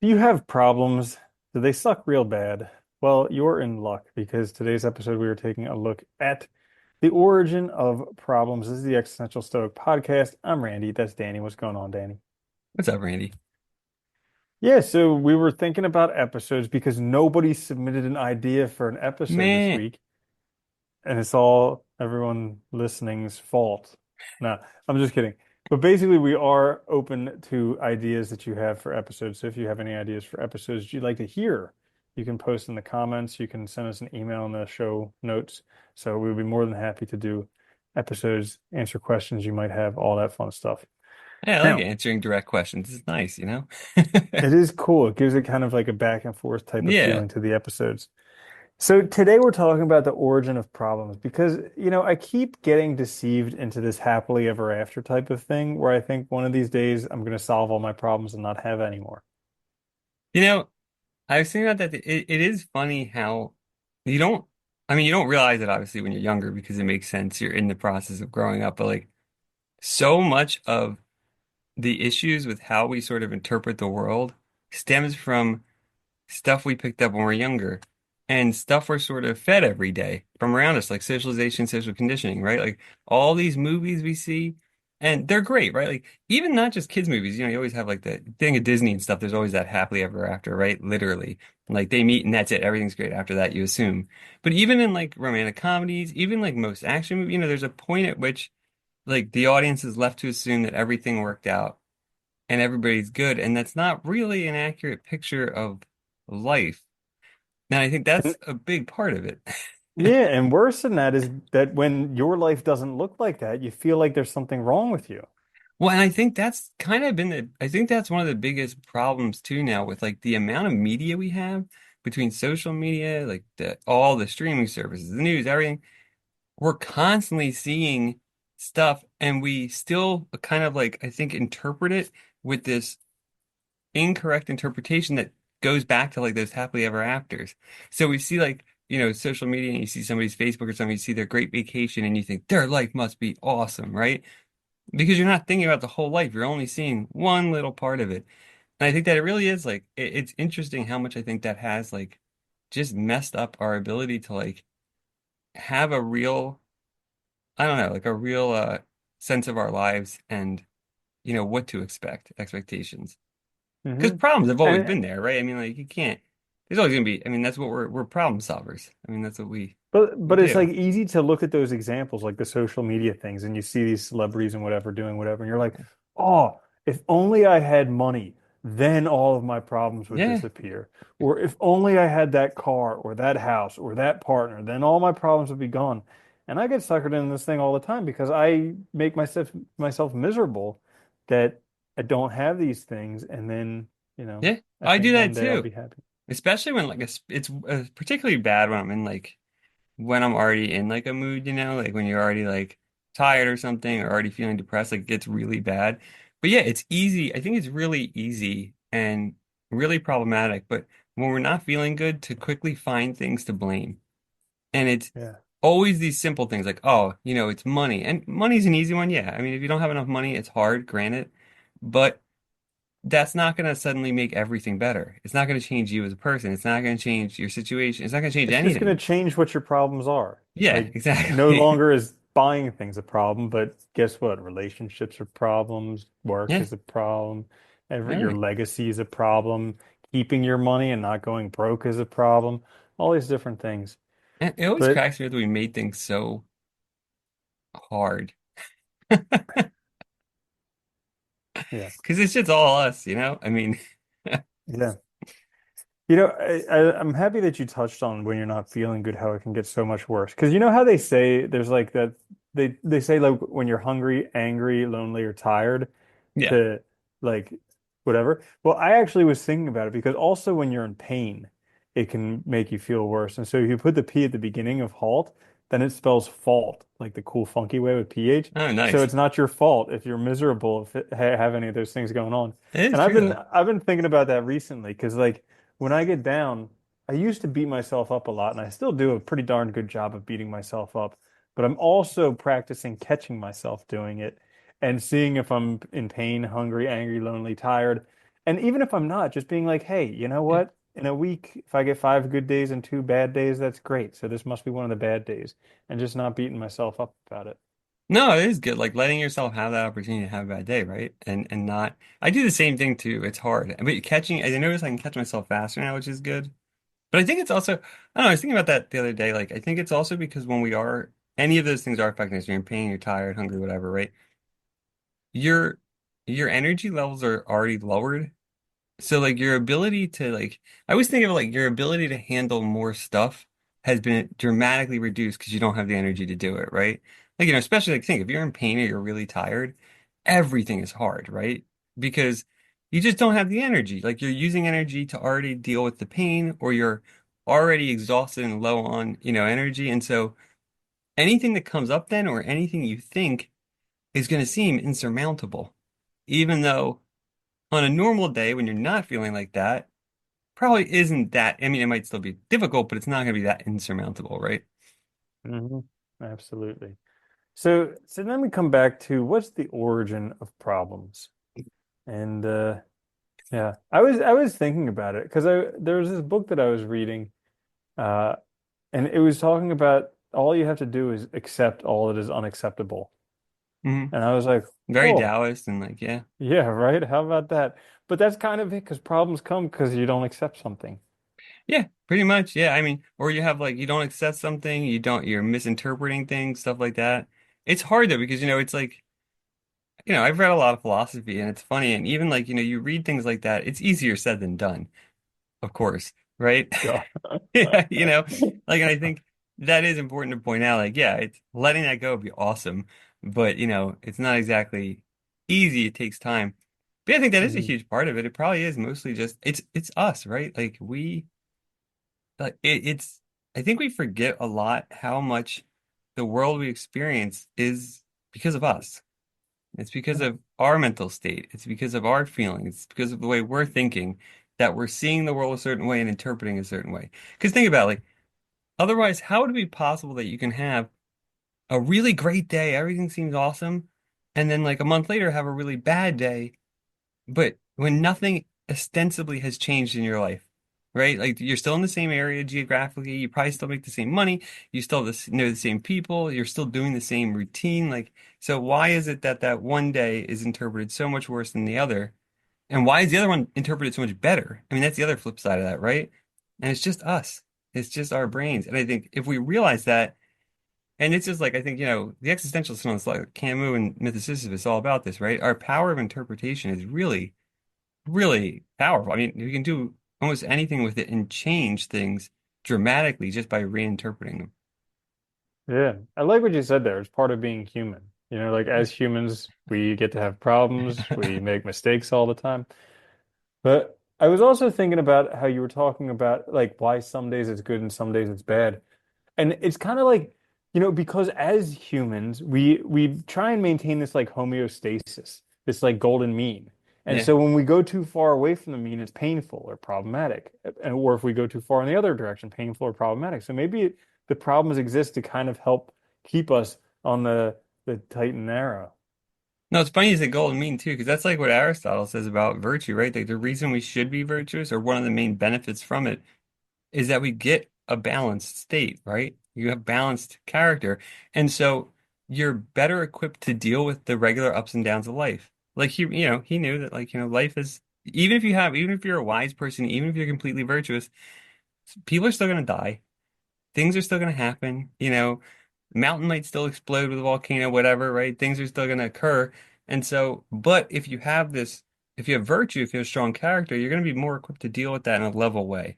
Do you have problems? Do they suck real bad? Well, you're in luck because today's episode we are taking a look at the origin of problems. This is the Existential Stoic podcast. I'm Randy. That's Danny. What's going on, Danny? What's up, Randy? Yeah, so we were thinking about episodes because nobody submitted an idea for an episode this Man, week, and it's all everyone listening's fault. No, I'm just kidding. But basically, we are open to ideas that you have for episodes. So if you have any ideas for episodes you'd like to hear, you can post in the comments. You can send us an email in the show notes. So we'll be more than happy to do episodes, answer questions you might have, all that fun stuff. yeah, I like Now, answering direct questions. It's nice. it is cool. It gives it kind of like a back and forth type of Yeah. feeling to the episodes. So today we're talking about the origin of problems because, I keep getting deceived into this happily ever after type of thing where I think one of these days I'm going to solve all my problems and not have any more. You know, I was thinking about that. It is funny how you don't, you don't realize it obviously when you're younger because it makes sense. You're in the process of growing up, but like so much of the issues with how we sort of interpret the world stems from stuff we picked up when we were younger and stuff we're sort of fed every day from around us, like socialization, social conditioning, right? Like all these movies we see, and they're great, right? Like even not just kids' movies, you always have like the thing of Disney and stuff. There's always that happily ever after, right? Literally. Like they meet and that's it. Everything's great after that, you assume. But even in like romantic comedies, even like most action movies, there's a point at which like the audience is left to assume that everything worked out and everybody's good. And that's not really an accurate picture of life. And I think And that's a big part of it. yeah, and worse than that is that when your life doesn't look like that, you feel like there's something wrong with you. Well, and I think that's kind of I think that's one of the biggest problems too now with like the amount of media we have between social media, like all the streaming services, the news, everything. We're constantly seeing stuff and we still kind of like, I think, interpret it with this incorrect interpretation that goes back to like those happily ever afters. So we see like, social media and you see somebody's Facebook or something, you see their great vacation and you think their life must be awesome, right? Because you're not thinking about the whole life. You're only seeing one little part of it. And I think that it really is like it's interesting how much I think that has like just messed up our ability to like have a real, I don't know, like a real sense of our lives and what to expect, expectations. Because Hmm. problems have always And been there, right? I mean, like you can't. There's always gonna be. I mean, that's what we're problem solvers. I mean, that's what we but it's do. like easy to look at those examples like the social media things and you see these celebrities and whatever doing whatever and you're like, "Oh, if only I had money, then all of my problems would Yeah, disappear." Or if only I had that car or that house or that partner, then all my problems would be gone. And I get suckered in this thing all the time because I make myself miserable that I don't have these things and then, yeah, I I think do one that day I'll too. be happy. Especially when like it's particularly bad when I'm in like when I'm already in like a mood, like when you're already like tired or something or already feeling depressed, like it gets really bad. But yeah, it's easy. I think it's really easy and really problematic. But when we're not feeling good, to quickly find things to blame. And it's Yeah. always these simple things like, oh, it's money. And money's an easy one. Yeah. I mean, if you don't have enough money, it's hard, granted. But that's not going to suddenly make everything better. It's not going to change you as a person. It's not going to change your situation. It's not going to change It's just going anything. to change what your problems are. Yeah, Like, no exactly. longer is buying things a problem, but guess what? Relationships are problems. Work Yeah. is a problem. All Your right. legacy is a problem. Keeping your money and not going broke is a problem. All these different things. And it always But cracks me that we made things so hard yeah, because it's just all us. I mean, yeah. I'm happy that you touched on when you're not feeling good, how it can get so much worse. Because you know how they say there's like that they say like when you're hungry, angry, lonely, or tired yeah. to like whatever. Well, I actually was thinking about it because also when you're in pain, it can make you feel worse. And so if you put the P at the beginning of halt, then it spells fault, like the cool funky way with PH. Oh, So nice. it's not your fault if you're miserable if have any of those things going on. It is And true though. I've been thinking about that recently because like when I get down, I used to beat myself up a lot, and I still do a pretty darn good job of beating myself up. But I'm also practicing catching myself doing it and seeing if I'm in pain, hungry, angry, lonely, tired. And even if I'm not, just being like, hey, you know Yeah. what? In a week, if I get 5 good days and 2 bad days, that's great. So this must be one of the bad days, and just not beating myself up about it. No, it is good. Like letting yourself have that opportunity to have a bad day, right? And not I do the same thing too. It's hard. But catching I notice I can catch myself faster now, which is good. But I think it's also I don't know, I was thinking about that the other day. Like I think it's also because when we are any of those things are affecting us, you're in pain, you're tired, hungry, whatever, right? Your your energy levels are already lowered. So like your ability to like I always think of like your ability to handle more stuff has been dramatically reduced because you don't have the energy to do it, right? Like especially like think if you're in pain or you're really tired, everything is hard, right? Because you just don't have the energy. Like you're using energy to already deal with the pain or you're already exhausted and low on, energy. And so anything that comes up then or anything you think is going to seem insurmountable, even though on a normal day when you're not feeling like that, probably isn't that. I mean, it might still be difficult, but it's not going to be that insurmountable, right? Hmm. Absolutely. So then we come back to what's the origin of problems? And yeah, I was thinking about it because I there was this book that I was reading, uh, and it was talking about all you have to do is accept all that is unacceptable. Hmm. And I was like, Very oh, Taoist and like, yeah. yeah, right. How about that? But that's kind of it because problems come because you don't accept something. Yeah, pretty much. Yeah. I mean, or you have like, you don't accept something, you're misinterpreting things, stuff like that. It's hard though, because, it's like, I've read a lot of philosophy and it's funny. And even like, you read things like that, it's easier said than done, of course, right? Yeah. Yeah, like, and I think that is important to point out. Like, yeah, it's letting that go would be awesome, but it's not exactly easy. It takes time. But yeah, I think that is a Mhm. huge part of it. It probably is mostly just it's us, right? Like it's. I think we forget a lot how much the world we experience is because of us. It's because Yeah. of our mental state. It's because of our feelings. It's because of the way we're thinking that we're seeing the world a certain way and interpreting a certain way. Because think about it, like otherwise, how would it be possible that you can have a really great day, everything seems awesome, and then like a month later have a really bad day, but when nothing ostensibly has changed in your life, right? Like you're still in the same area geographically, you probably still make the same money, you still know the same people, you're still doing the same routine. Like, so why is it that that one day is interpreted so much worse than the other? And why is the other one interpreted so much better? I mean, that's the other flip side of that, right? And it's just us. It's just our brains. And I think if we realize that, and it's just like I think, the existentialist ones like Camus and Mythicists is all about this, right? Our power of interpretation is really, really powerful. I mean, we can do almost anything with it and change things dramatically just by reinterpreting them. Yeah. I like what you said there. It's part of being human. Like as humans, we get to have problems. We make mistakes all the time. But I was also thinking about how you were talking about like why some days it's good and some days it's bad. And it's kind of like, because as humans, we try and maintain this like homeostasis, this like golden mean. And Yeah. so when we go too far away from the mean, it's painful or problematic. Or if we go too far in the other direction, painful or problematic. So maybe the problems exist to kind of help keep us on the tight and narrow. No, it's funny you say golden mean too, because that's like what Aristotle says about virtue, right? Like the reason we should be virtuous, or one of the main benefits from it, is that we get a balanced state, right? You have balanced character. And so you're better equipped to deal with the regular ups and downs of life. Like he knew that like, life is even if you're a wise person, even if you're completely virtuous, people are still going to die. Things are still going to happen, mountain might still explode with a volcano, whatever, right? Things are still going to occur. And so, but if you have virtue, if you have strong character, you're going to be more equipped to deal with that in a level way.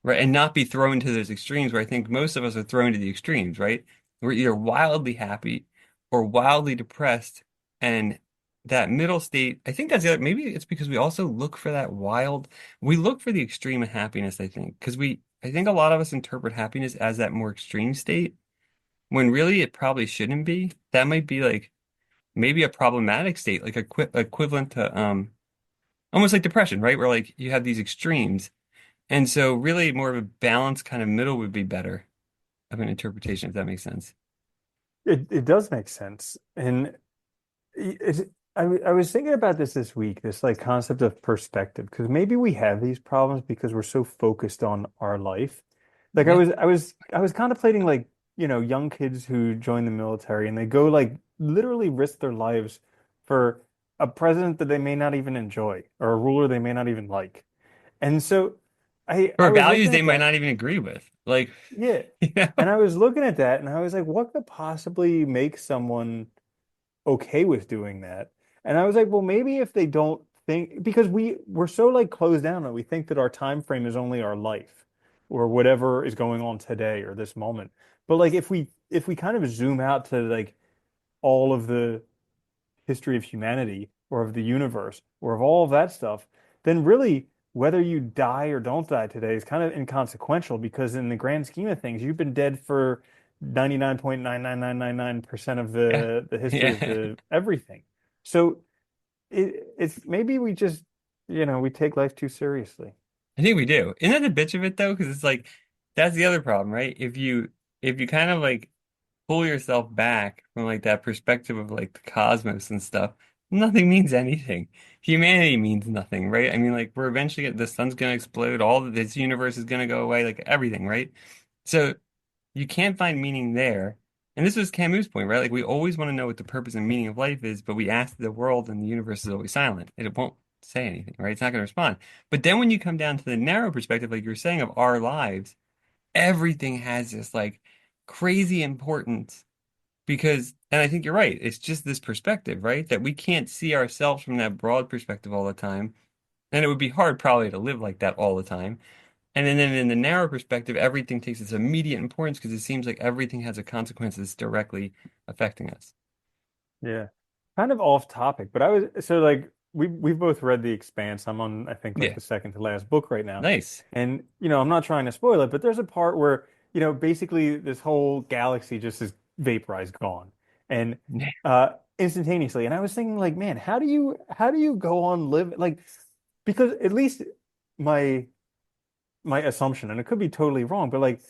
Right, and not be thrown to those extremes where I think most of us are thrown to the extremes, right? We're either wildly happy or wildly depressed. And that middle state, I think that's the other, maybe it's because we also look for we look for the extreme of happiness, I think, because I think a lot of us interpret happiness as that more extreme state, when really it probably shouldn't be. That might be like maybe a problematic state, like equivalent to, almost like depression, right? Where like you have these extremes. And so really more of a balanced kind of middle would be better of an interpretation, if that makes sense. It does make sense. And I was thinking about this week, this like concept of perspective, because maybe we have these problems because we're so focused on our life. Like Yeah. I was contemplating like, young kids who join the military and they go like literally risk their lives for a president that they may not even enjoy or a ruler they may not even like. And so I Or was values looking they at might that. not even agree with. Like, Yeah. you know, And I was looking at that and I was like, what could possibly make someone okay with doing that? And I was like, well, maybe if they don't think, because we're so like closed down that we think that our time frame is only our life or whatever is going on today or this moment. But like if we kind of zoom out to like all of the history of humanity or of the universe or of all of that stuff, then really whether you die or don't die today is kind of inconsequential because in the grand scheme of things, you've been dead for 99.99999% of yeah. the history of Yeah. the everything. So it's maybe we just, we take life too seriously. I think we do. Isn't that the bitch of it though? Because it's like that's the other problem, right? If you kind of like pull yourself back from like that perspective of like the cosmos and stuff, nothing means anything. Humanity means nothing, right? I mean, like we're eventually the sun's gonna explode, all of this universe is gonna go away, like everything, right? So you can't find meaning there. And this was Camus' point, right? Like we always want to know what the purpose and meaning of life is, but we ask the world and the universe is always silent. And it won't say anything, right? It's not going to respond. But then when you come down to the narrow perspective, like you're saying, of our lives, everything has this like crazy importance because, and I think you're right, it's just this perspective, right? That we can't see ourselves from that broad perspective all the time. And it would be hard probably to live like that all the time. And then in the narrow perspective, everything takes its immediate importance because it seems like everything has a consequence that's directly affecting us. Yeah. Kind of off topic, but I was so like we've both read The Expanse. I'm on I think like Yeah. the second to last book right now. Nice. And I'm not trying to spoil it, but there's a part where, basically this whole galaxy just is vaporized, gone. And instantaneously. And I was thinking like, man, how do you go on live like because at least my my assumption, and it could be totally wrong, but like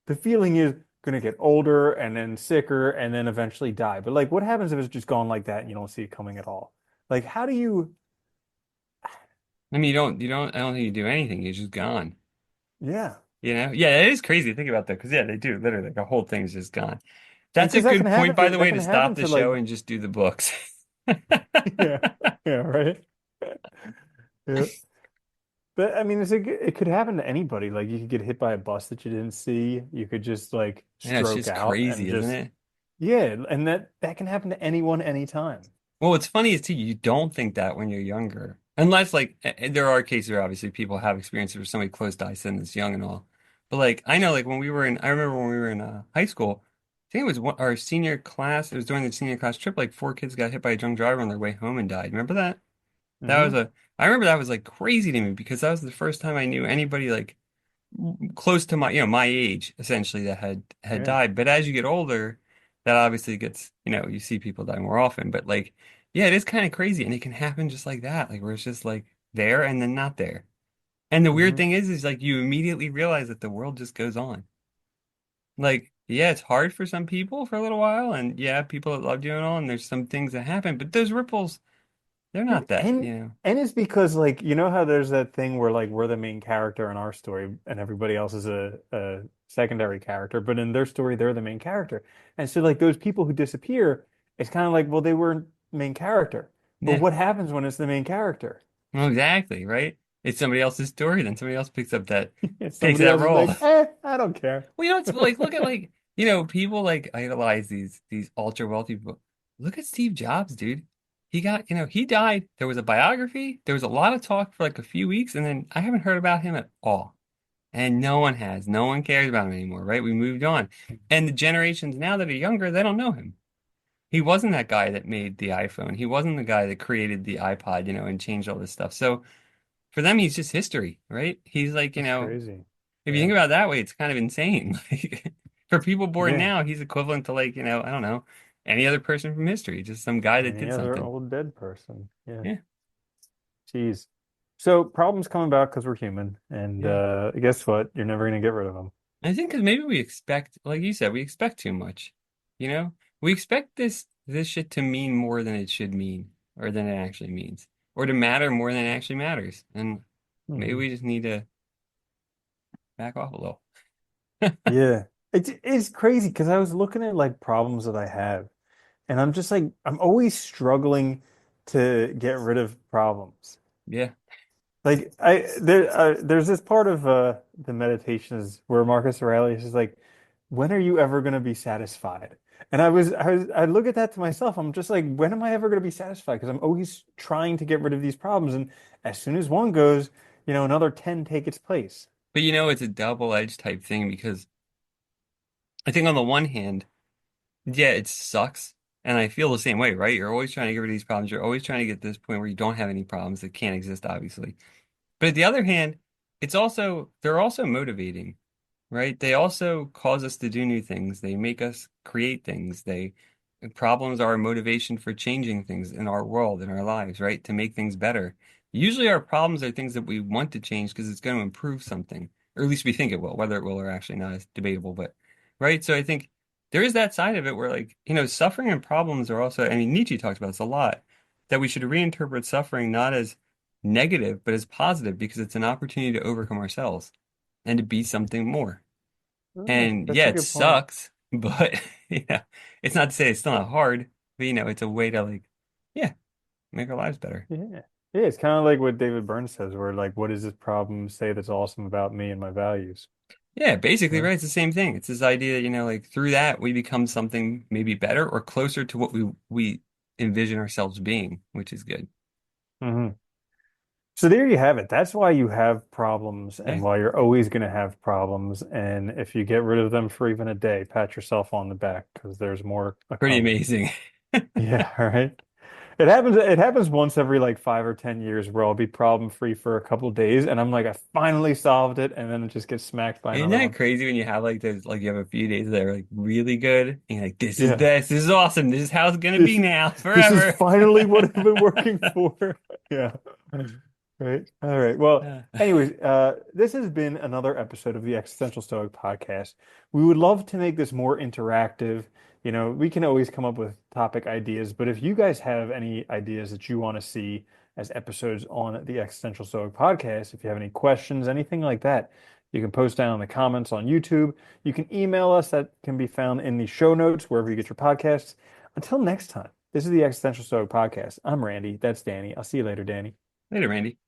the feeling is going to get older and then sicker and then eventually die. But like, what happens if it's just gone like that and you don't see it coming at all? Like, how do you? I mean, I don't think you do anything. You're just gone. Yeah, You know? Yeah, it is crazy to think about that because, yeah, they do. Literally, like, the whole thing's just gone. and That's a because that can good point, by happen. the That way, can to stop happen the to show like, and just do the books. yeah, yeah, right. Yeah, but I mean, it could happen to anybody. Like, you could get hit by a bus that you didn't see. You could just like Yeah, it's stroke just out and crazy, isn't just it? yeah, and that can happen to anyone, anytime. Well, what's funny is too, you don't think that when you're younger, unless like there are cases where obviously people have experiences where somebody close dies and it's young and all. But like I know, like I remember when we were in high school. I think it was our senior class. It was during the senior class trip. Like four kids got hit by a drunk driver on their way home and died. Remember that? That was Hmm. a. I remember that was like crazy to me because that was the first time I knew anybody like close to my age essentially that had Yeah. died. But as you get older, that obviously gets, you see people die more often. But like, yeah, it is kind of crazy, and it can happen just like that, like where it's just like there and then not there. And the weird Hmm. thing is like you immediately realize that the world just goes on. Like, yeah, it's hard for some people for a little while, and yeah, people that love you and all, and there's some things that happen, but those ripples, they're Yeah, not that, and it's because like how there's that thing where like we're the main character in our story and everybody else is a secondary character, but in their story they're the main character. And so like those people who disappear, it's kind of like, well, they weren't main character. But Yeah. what happens when it's the main character? Well, exactly, right? It's somebody else's story, then somebody else takes Somebody that else is role. like, I don't care. Well, it's like look at like, people like idolize these ultra wealthy people. Look at Steve Jobs, dude. He got, he died. There was a biography. There was a lot of talk for like a few weeks, and then I haven't heard about him at all. And no one has. No one cares about him anymore, right? We moved on. And the generations now that are younger, they don't know him. He wasn't that guy that made the iPhone. He wasn't the guy that created the iPod, and changed all this stuff. So for them, he's just history, right? He's like, That's crazy. if you think Yeah. about it that way, it's kind of insane. Like for people born Yeah. now, he's equivalent to like, I don't know, any other person from history, just some guy that Any did other something. old dead person. Yeah. Yeah, Jeez. So problems come about because we're human, and yeah. guess what? You're never gonna get rid of them. I think because maybe we expect, like you said, we expect too much. You know, we expect this shit to mean more than it should mean. or than it actually means, or to matter more than it actually matters. And maybe Hmm. we just need to back off a little. Yeah. It's crazy because I was looking at like problems that I have, and I'm just like I'm always struggling to get rid of problems. Yeah. Like there's this part of the meditations where Marcus Aurelius is like, when are you ever going to be satisfied? And I look at that to myself. I'm just like, when am I ever going to be satisfied? Because I'm always trying to get rid of these problems, and as soon as one goes, another 10 take its place. But it's a double-edged type thing because I think on the one hand, yeah, it sucks. And I feel the same way, right? You're always trying to get rid of these problems. You're always trying to get to this point where you don't have any problems that can't exist, obviously. But at the other hand, they're also motivating, right? They also cause us to do new things. They make us create things. Problems are a motivation for changing things in our world, in our lives, right? To make things better. Usually our problems are things that we want to change because it's going to improve something, or at least we think it will. Whether it will or actually not is debatable, but right? So I think there is that side of it where like, suffering and problems are also, I mean, Nietzsche talks about this a lot, that we should reinterpret suffering not as negative, but as positive because it's an opportunity to overcome ourselves and to be something more. Yeah, And that's yeah, a it good point. sucks, but it's not to say it's still not hard, but it's a way to like, yeah, make our lives better. Yeah. Yeah, it's kind of like what David Burns says, where like, what does this problem say that's awesome about me and my values? Yeah, basically, Right? right. It's the same thing. It's this idea, like through that we become something maybe better or closer to what we envision ourselves being, which is good. Hmm. So there you have it. That's why you have problems Yeah, and why you're always going to have problems. And if you get rid of them for even a day, pat yourself on the back because there's more pretty coming. amazing. Yeah, right. It happens once every like 5 or 10 years where I'll be problem free for a couple days and I'm like, I finally solved it, and then it just gets smacked by Isn't another that one. crazy when you have like those, like you have a few days that are like really good and you're like, Yeah. this is awesome. This is how it's gonna be This now this is forever. finally what I've been working for. Yeah. Right. All right. Well, Uh, anyways, this has been another episode of the Existential Stoic podcast. We would love to make this more interactive. We can always come up with topic ideas, but if you guys have any ideas that you want to see as episodes on the Existential Stoic podcast, if you have any questions, anything like that, you can post down in the comments on YouTube. You can email us. That can be found in the show notes, wherever you get your podcasts. Until next time, this is the Existential Stoic podcast. I'm Randy. That's Danny. I'll see you later, Danny. Later, Randy.